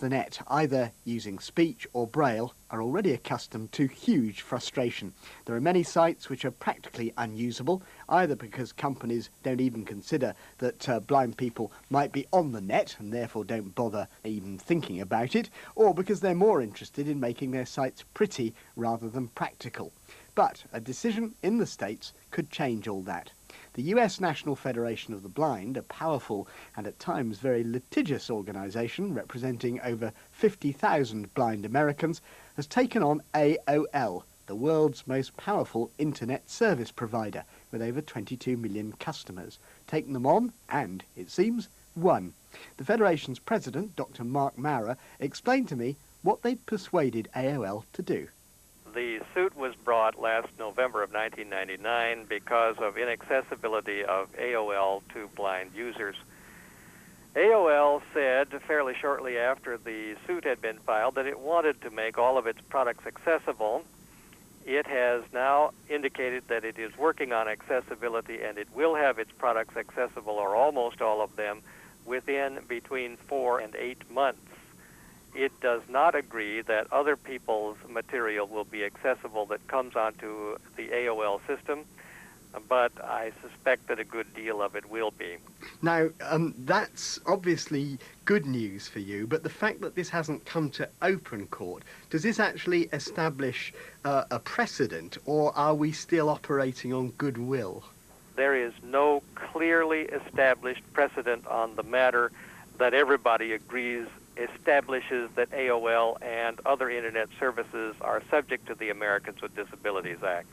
the net, either using speech or braille, are already accustomed to huge frustration. There are many sites which are practically unusable, either because companies don't even consider that blind people might be on the net and therefore don't bother even thinking about it, or because they're more interested in making their sites pretty rather than practical. But a decision in the States could change all that. The US National Federation of the Blind, a powerful and at times very litigious organisation representing over 50,000 blind Americans, has taken on AOL, the world's most powerful internet service provider, with over 22 million customers. Taken them on and, it seems, won. The Federation's president, Dr. Mark Maurer, explained to me what they'd persuaded AOL to do. The suit was brought last November of 1999 because of inaccessibility of AOL to blind users. AOL said fairly shortly after the suit had been filed that it wanted to make all of its products accessible. It has now indicated that it is working on accessibility, and it will have its products accessible, or almost all of them, within between 4 and 8 months. It does not agree that other people's material will be accessible that comes onto the AOL system, but I suspect that a good deal of it will be. Now, that's obviously good news for you, but the fact that this hasn't come to open court, does this actually establish a precedent, or are we still operating on goodwill? There is no clearly established precedent on the matter that everybody agrees establishes that AOL and other internet services are subject to the Americans with Disabilities Act.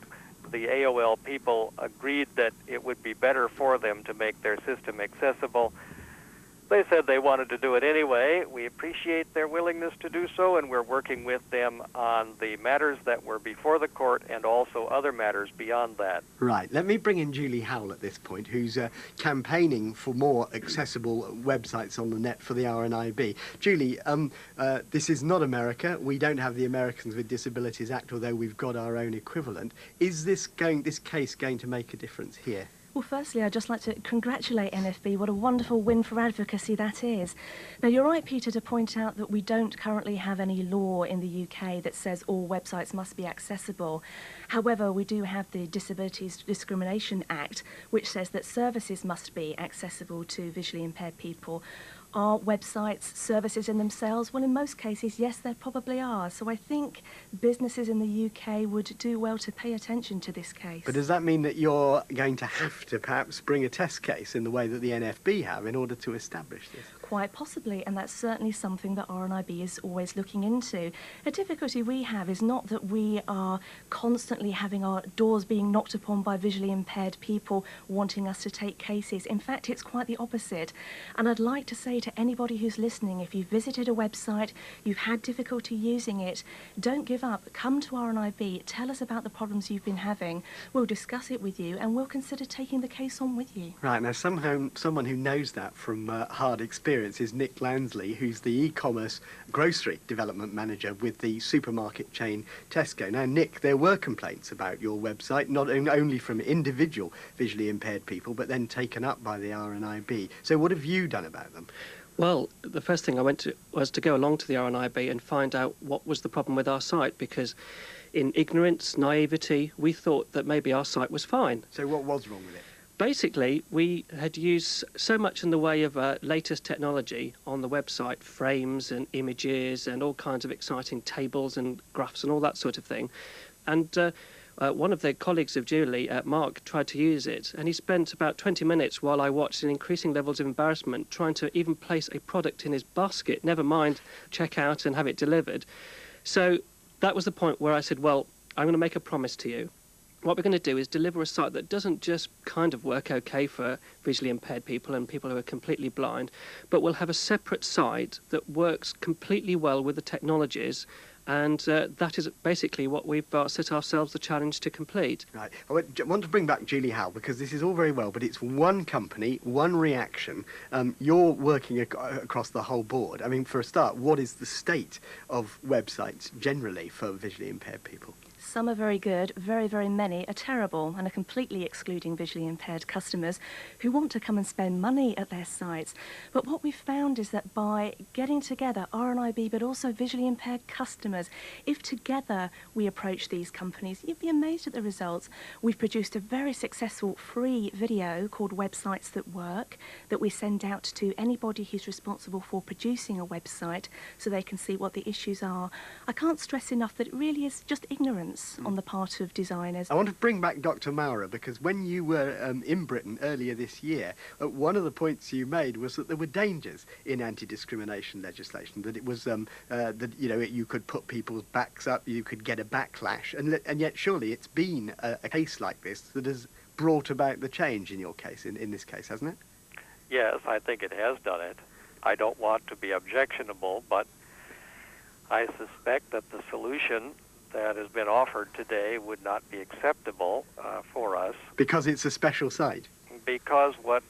The AOL people agreed that it would be better for them to make their system accessible. They said they wanted to do it anyway. We appreciate their willingness to do so, and we're working with them on the matters that were before the court and also other matters beyond that. Right. Let me bring in Julie Howell at this point, who's campaigning for more accessible websites on the net for the RNIB. Julie, this is not America. We don't have the Americans with Disabilities Act, although we've got our own equivalent. Is this case going to make a difference here? Well, firstly, I'd just like to congratulate NFB. What a wonderful win for advocacy that is. Now, you're right, Peter, to point out that we don't currently have any law in the UK that says all websites must be accessible. However, we do have the Disabilities Discrimination Act, which says that services must be accessible to visually impaired people. Are websites services in themselves? Well, in most cases, yes, they probably are. So I think businesses in the UK would do well to pay attention to this case. But does that mean that you're going to have to perhaps bring a test case in the way that the NFB have in order to establish this? Quite possibly, and that's certainly something that RNIB is always looking into. A difficulty we have is not that we are constantly having our doors being knocked upon by visually impaired people wanting us to take cases. In fact, it's quite the opposite. And I'd like to say to anybody who's listening, if you've visited a website, you've had difficulty using it, don't give up. Come to RNIB, tell us about the problems you've been having. We'll discuss it with you and we'll consider taking the case on with you. Right, now someone who knows that from hard experience is Nick Lansley, who's the e-commerce grocery development manager with the supermarket chain Tesco. Now, Nick, there were complaints about your website, not only from individual visually impaired people, but then taken up by the RNIB. So what have you done about them? Well, the first thing I went to was to go along to the RNIB and find out what was the problem with our site, because in ignorance, naivety, we thought that maybe our site was fine. So what was wrong with it? Basically, we had used so much in the way of latest technology on the website, frames and images and all kinds of exciting tables and graphs and all that sort of thing. And one of the colleagues of Julie, Mark, tried to use it, and he spent about 20 minutes while I watched in increasing levels of embarrassment trying to even place a product in his basket, never mind check out and have it delivered. So that was the point where I said, well, I'm going to make a promise to you. What we're going to do is deliver a site that doesn't just kind of work okay for visually impaired people and people who are completely blind, but we'll have a separate site that works completely well with the technologies, and that is basically what we've set ourselves the challenge to complete. Right. I want to bring back Julie Howell, because this is all very well, but it's one company, one reaction. You're working across the whole board. I mean, for a start, what is the state of websites generally for visually impaired people? Some are very good, very, very many are terrible and are completely excluding visually impaired customers who want to come and spend money at their sites. But what we've found is that by getting together RNIB but also visually impaired customers, if together we approach these companies, you'd be amazed at the results. We've produced a very successful free video called Websites That Work that we send out to anybody who's responsible for producing a website so they can see what the issues are. I can't stress enough that it really is just ignorance on the part of designers. I want to bring back Dr. Maurer, because when you were in Britain earlier this year, one of the points you made was that there were dangers in anti-discrimination legislation, that it was that you could put people's backs up, you could get a backlash, and yet surely it's been a case like this that has brought about the change in your case, in this case, hasn't it? Yes, I think it has done it. I don't want to be objectionable, but I suspect that the solution that has been offered today would not be acceptable for us. Because it's a special site? Because what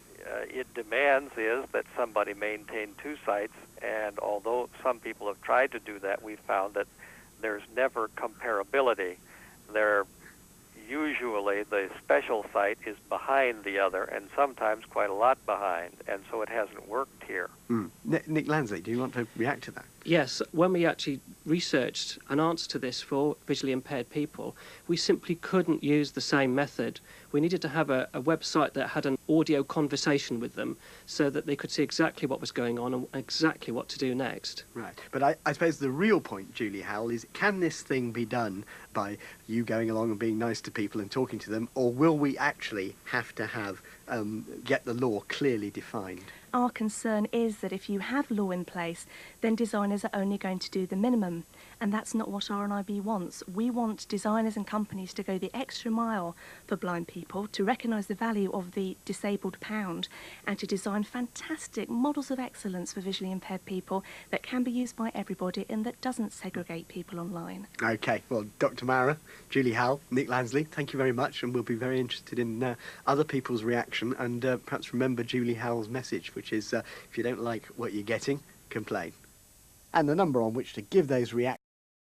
it demands is that somebody maintain two sites, and although some people have tried to do that, we've found that there's never comparability. Usually the special site is behind the other, and sometimes quite a lot behind, and so it hasn't worked here. Nick Lansley, do you want to react to that? Yes, when we actually researched an answer to this for visually impaired people, we simply couldn't use the same method. We needed to have a website that had an audio conversation with them so that they could see exactly what was going on and exactly what to do next. Right, but I suppose the real point, Julie Howell, is can this thing be done by you going along and being nice to people and talking to them, or will we actually have to have get the law clearly defined? Our concern is that if you have law in place, then designers are only going to do the minimum, and that's not what RNIB wants. We want designers and companies to go the extra mile for blind people, to recognise the value of the disabled pound, and to design fantastic models of excellence for visually impaired people that can be used by everybody and that doesn't segregate people online. OK, well, Dr. Maurer, Julie Howell, Nick Lansley, thank you very much, and we'll be very interested in other people's reaction, and perhaps remember Julie Howell's message, which is if you don't like what you're getting, complain. And the number on which to give those reactions